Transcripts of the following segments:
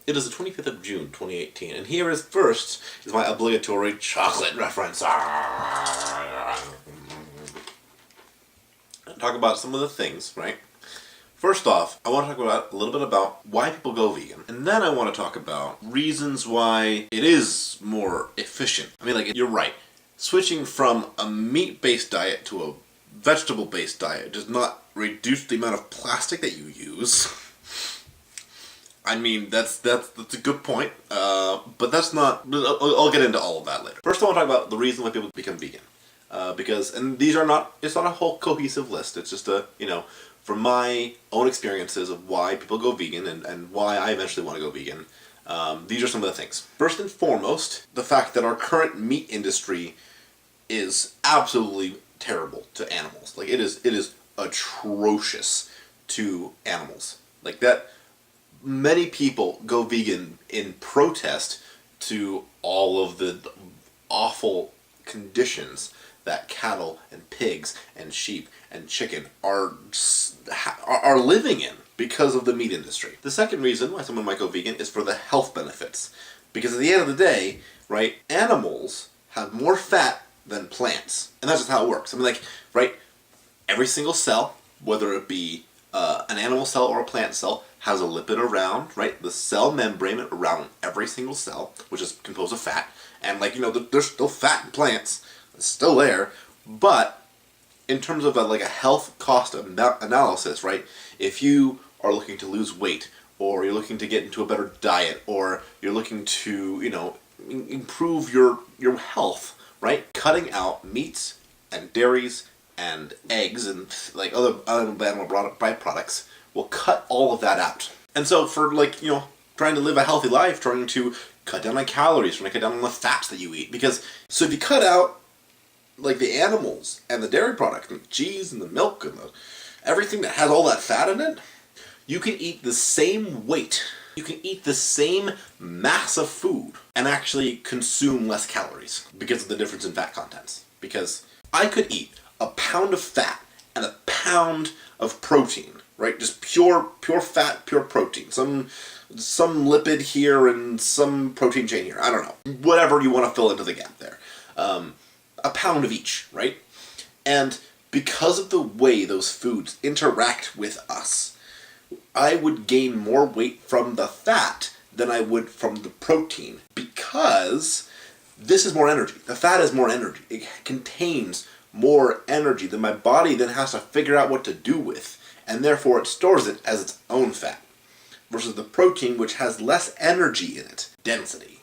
It is the 25th of June, 2018, and here is first is my obligatory chocolate reference. Talk about some of the things, right? First off, I want to talk about a little bit about why people go vegan, and then I want to talk about reasons why it is more efficient. I mean, like, you're right. Switching from a meat-based diet to a vegetable-based diet does not reduce the amount of plastic that you use. I mean, that's a good point, but that's not... I'll get into all of that later. First, I want to talk about the reason why people become vegan. Because, and these are not... It's not a whole cohesive list. It's just a, from my own experiences of why people go vegan and why I eventually want to go vegan. These are some of the things. First and foremost, the fact that our current meat industry is absolutely terrible to animals. Like, it is atrocious to animals. Like, that... Many people go vegan in protest to all of the awful conditions that cattle and pigs and sheep and chicken are living in because of the meat industry. The second reason why someone might go vegan is for the health benefits. Because at the end of the day, right, animals have more fat than plants. And that's just how it works. I mean, like, right, every single cell, whether it be an animal cell or a plant cell, has a lipid around, right? The cell membrane around every single cell, which is composed of fat. And, like, there's still fat in plants. It's still there. But in terms of a health cost analysis, right? If you are looking to lose weight, or you're looking to get into a better diet, or you're looking to, improve your health, right? Cutting out meats and dairies and eggs and, like, other animal byproducts will cut all of that out. And so for, trying to live a healthy life, trying to cut down on calories, trying to cut down on the fats that you eat. Because, so if you cut out, like, the animals and the dairy product and the cheese and the milk and everything that has all that fat in it, you can eat the same weight. You can eat the same mass of food and actually consume less calories because of the difference in fat contents. Because I could eat a pound of fat and a pound of protein, right? Just pure fat, pure protein. Some lipid here and some protein chain here. I don't know. Whatever you want to fill into the gap there. A pound of each, right? And because of the way those foods interact with us, I would gain more weight from the fat than I would from the protein. Because this is more energy. The fat is more energy. It contains more energy that my body then has to figure out what to do with. And therefore it stores it as its own fat. Versus the protein, which has less energy in it. Density.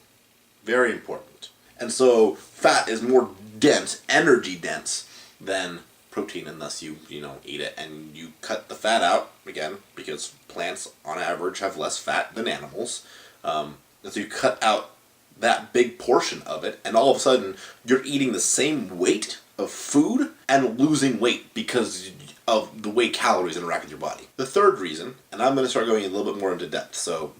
Very important. And so fat is more dense, energy dense, than protein unless you eat it. And you cut the fat out, again, because plants on average have less fat than animals. And so you cut out that big portion of it, and all of a sudden you're eating the same weight of food and losing weight because of the way calories interact with your body. The third reason, and I'm going to start going a little bit more into depth, so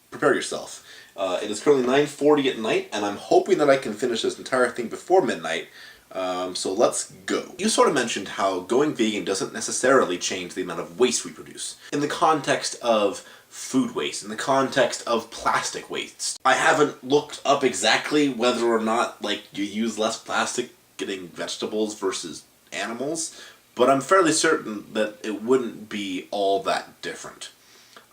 prepare yourself. It is currently 9:40 at night, and I'm hoping that I can finish this entire thing before midnight, so let's go. You sort of mentioned how going vegan doesn't necessarily change the amount of waste we produce. In the context of food waste, in the context of plastic waste. I haven't looked up exactly whether or not, you use less plastic getting vegetables versus animals, but I'm fairly certain that it wouldn't be all that different.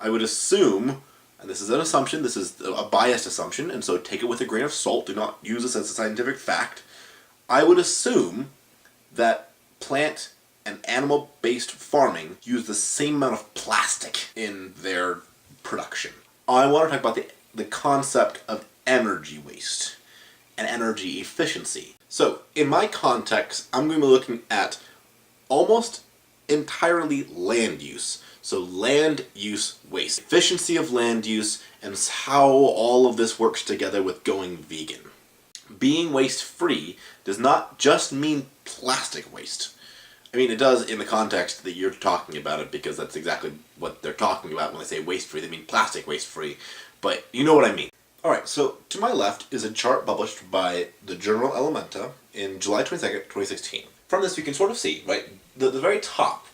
I would assume, and this is an assumption, this is a biased assumption, and so take it with a grain of salt, do not use this as a scientific fact. I would assume that plant and animal-based farming use the same amount of plastic in their production. I want to talk about the concept of energy waste and energy efficiency. So, in my context, I'm going to be looking at almost entirely land use. So land use waste. Efficiency of land use and how all of this works together with going vegan. Being waste-free does not just mean plastic waste. I mean, it does in the context that you're talking about it, because that's exactly what they're talking about when they say waste-free. They mean plastic waste-free, but you know what I mean. Alright, so to my left is a chart published by the journal Elementa in July 22nd, 2016. From this we can sort of see, right, at the very top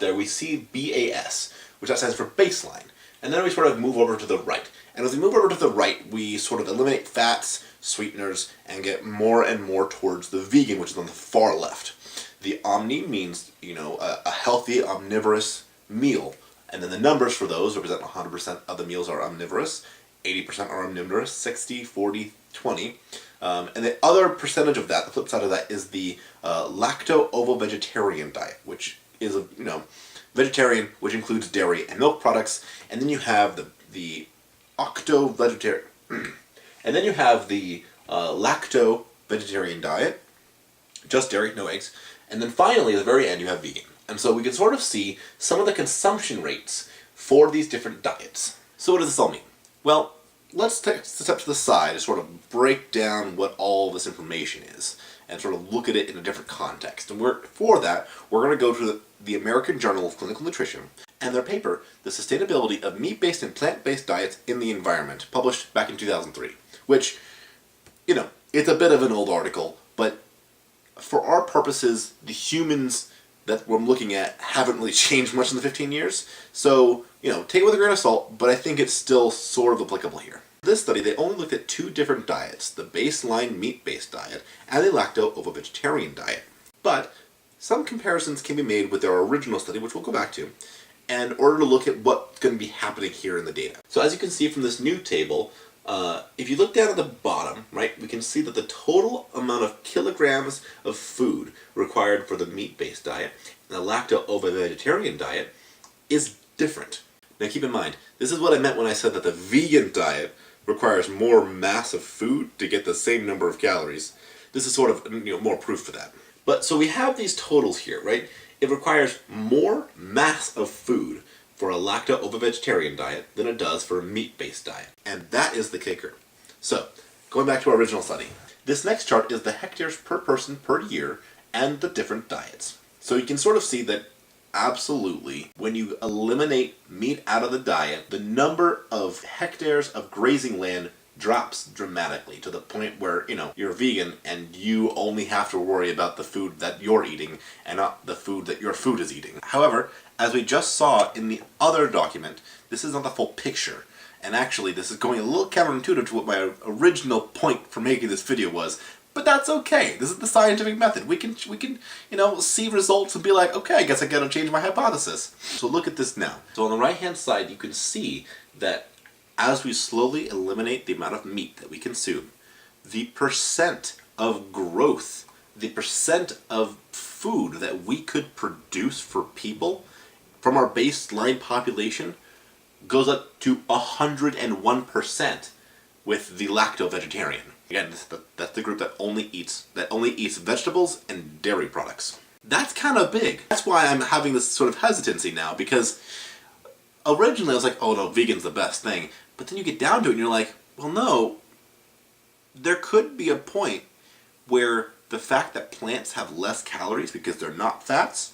there we see BAS, which that stands for baseline. And then we sort of move over to the right. And as we move over to the right, we sort of eliminate fats, sweeteners, and get more and more towards the vegan, which is on the far left. The omni means, a healthy, omnivorous meal. And then the numbers for those represent 100% of the meals are omnivorous, 80% are omnivorous, 60, 40, 20. And the other percentage of that, the flip side of that, is the lacto-ovo-vegetarian diet, which is vegetarian, which includes dairy and milk products. And then you have the octo-vegetarian, and then you have the lacto-vegetarian diet, just dairy, no eggs. And then finally, at the very end, you have vegan. And so we can sort of see some of the consumption rates for these different diets. So what does this all mean? Well, let's take a step to the side and sort of break down what all this information is and sort of look at it in a different context. And for that, we're going to go to the American Journal of Clinical Nutrition and their paper, The Sustainability of Meat-Based and Plant-Based Diets in the Environment, published back in 2003, which, it's a bit of an old article, but for our purposes, the humans that we're looking at haven't really changed much in the 15 years. So, take it with a grain of salt, but I think it's still sort of applicable here. This study, they only looked at two different diets, the baseline meat-based diet and the lacto-ovo-vegetarian diet. But some comparisons can be made with their original study, which we'll go back to, in order to look at what's going to be happening here in the data. So as you can see from this new table, if you look down at the bottom, right, we can see that the total amount of kilograms of food required for the meat-based diet and the lacto-ovo-vegetarian diet is different. Now keep in mind, this is what I meant when I said that the vegan diet requires more mass of food to get the same number of calories. This is sort of more proof for that. But so we have these totals here, right? It requires more mass of food for a lacto-ovo-vegetarian diet than it does for a meat-based diet. And that is the kicker. So, going back to our original study, this next chart is the hectares per person per year and the different diets. So you can sort of see that absolutely, when you eliminate meat out of the diet, the number of hectares of grazing land drops dramatically to the point where, you're vegan and you only have to worry about the food that you're eating and not the food that your food is eating. However, as we just saw in the other document, this is not the full picture. And actually, this is going a little counterintuitive to what my original point for making this video was. But that's okay. This is the scientific method. We can see results and be like, okay, I guess I gotta change my hypothesis. So look at this now. So on the right-hand side, you can see that as we slowly eliminate the amount of meat that we consume, the percent of growth, the percent of food that we could produce for people from our baseline population goes up to 101% with the lacto-vegetarian. Again, that's the group that only eats vegetables and dairy products. That's kind of big. That's why I'm having this sort of hesitancy now, because originally I was like, oh no, vegan's the best thing. But then you get down to it and you're like, well no, there could be a point where the fact that plants have less calories because they're not fats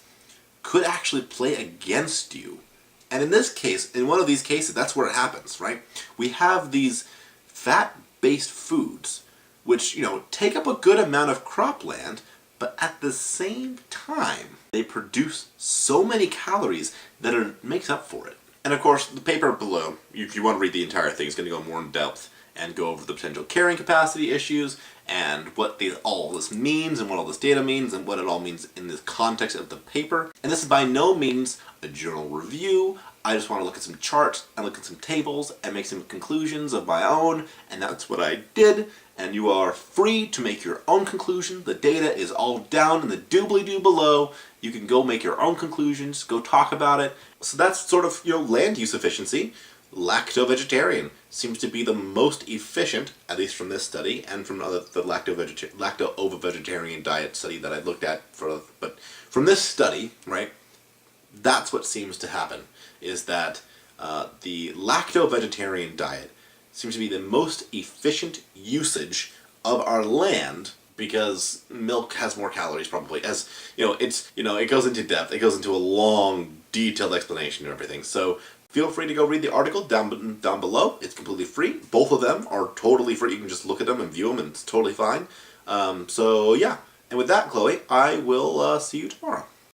could actually play against you. And in this case, in one of these cases, that's where it happens, right? We have these fat-based foods which, take up a good amount of cropland, but at the same time, they produce so many calories that it makes up for it. And of course, the paper below, if you want to read the entire thing, is going to go more in depth and go over the potential carrying capacity issues and what all this means and what all this data means and what it all means in the context of the paper. And this is by no means a journal review. I just want to look at some charts and look at some tables and make some conclusions of my own, and that's what I did. And you are free to make your own conclusion. The data is all down in the doobly-doo below. You can go make your own conclusions, go talk about it. So that's sort of, land use efficiency. Lacto-vegetarian seems to be the most efficient, at least from this study, and from the lacto-ovo-vegetarian diet study that I looked at. But from this study, right, that's what seems to happen, is that the lacto-vegetarian diet seems to be the most efficient usage of our land, because milk has more calories probably. As it goes into depth, it goes into a long, detailed explanation and everything. So feel free to go read the article down below. It's completely free. Both of them are totally free. You can just look at them and view them, and it's totally fine. So yeah. And with that, Chloe, I will see you tomorrow.